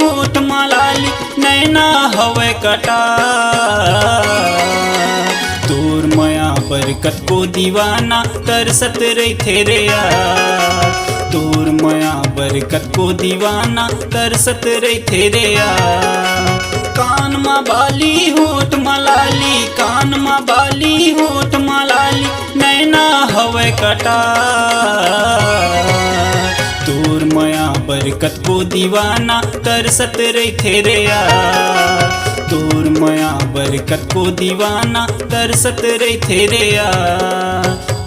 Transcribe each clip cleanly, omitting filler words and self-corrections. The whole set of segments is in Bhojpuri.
होठ मलाली नैना हवे कटा तोर मया बरकत को दीवाना तरसत रही थे यार तोर मया बरकत को दीवाना तरसत रही थे यार कान मा बाली होठ मलाली कान मा बाली होठ मलाली नैना हवे कटा तोर मया बरकत को दीवाना तरसत रही थे यार तोर मया बरकत को दीवाना तरसत रही थे यार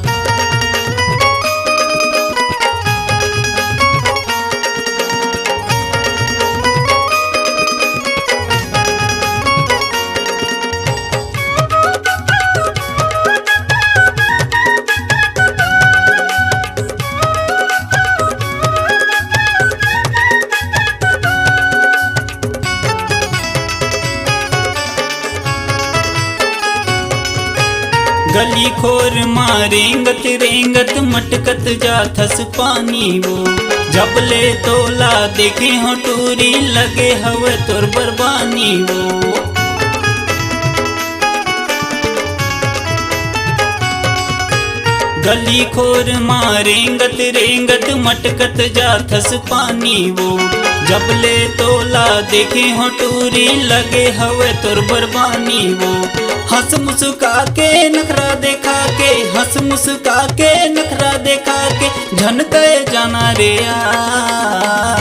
गली खोर मारेंगत रेंगत मटकत जाथस पानी वो जब ले तोला देखे हो टूरी लगे हवे तोर बरबानी वो गली खोर मारेंगत रेंगत मटकत जाथस पानी वो जब ले तोला देखे हो टूरी लगे हवे तोर बरबानी वो हंस मुस्का के नखरा देखा के हंस मुस्का के नखरा देखा के झनके जाना रे यार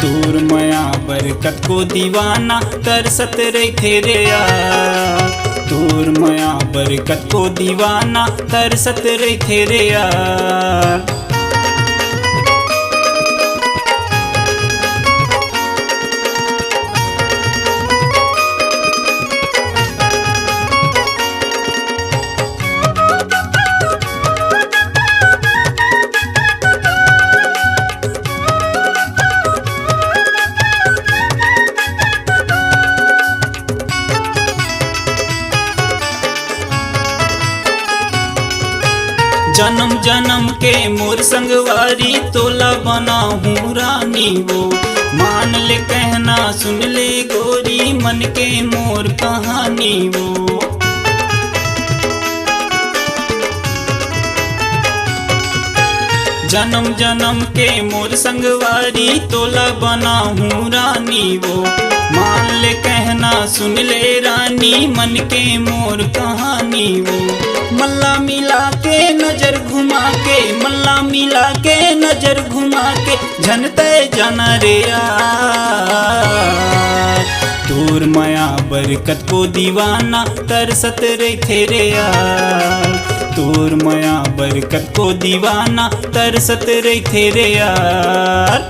तोर मया बरकत को दीवाना तरसत रही थे यार तोर मया बरकत को दीवाना तरसत रही थे यार जन्म जन्म के मोर संगवारी तोला बना हूँ रानी वो मान ले कहना सुन ले गोरी मन के मोर कहानी वो जन्म जन्म के मोर संगवारी तोला बना हूँ रानी वो मान ले कहना सुन ले रानी मन के मोर कहानी वो मल्ला मिला के नजर घुमा के मल्ला मिला के नजर घुमा के झनते जाना रे यार तोर मया बरकत को दीवाना तरसत रही थे यार तोर मया बरकत को दीवाना तरसत रही थे यार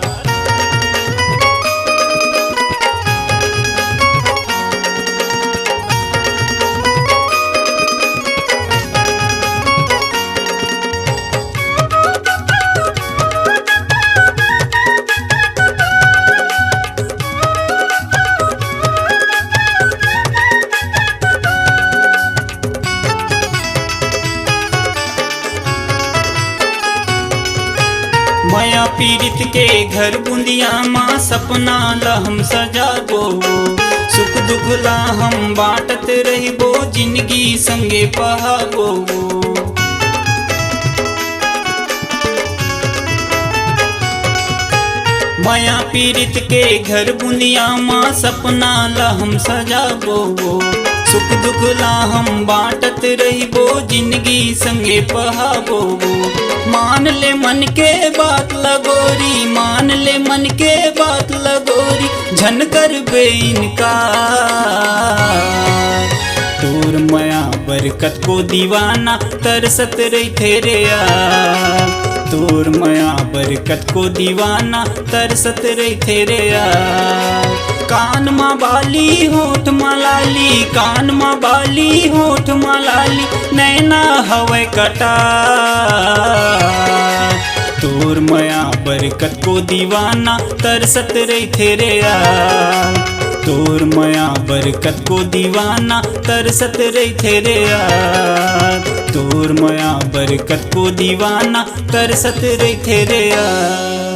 मया पीड़ित के घर बुंदिया माँ सपना ला हम सजाबो सुख दुख ला हम बाटत रहिबो जिंदगी संगे पहाबो मया पीड़ित के घर बुंदिया माँ सपना ला हम सजाबो सुख दुख ला हम बाटत रहिबो जिंदगी संगे पहाबो मान ले मन के बात लगोरी मान ले मन के बात लगोरी झनकर बे इनकार तोर मया बरकत को दीवाना तरसत रही थे यार तोर मया बरकत को दीवाना तरसत रही थे यार कान मा बाली होठ मलाली कान मा बाली होठ मलाली नैना हवे कटा तोर मया बरकत को दीवाना तरसत रही थे यार तोर मया बरकत को दीवाना तरसत रही थे यार तोर मया बरकत को दीवाना तरसत रही थे यार।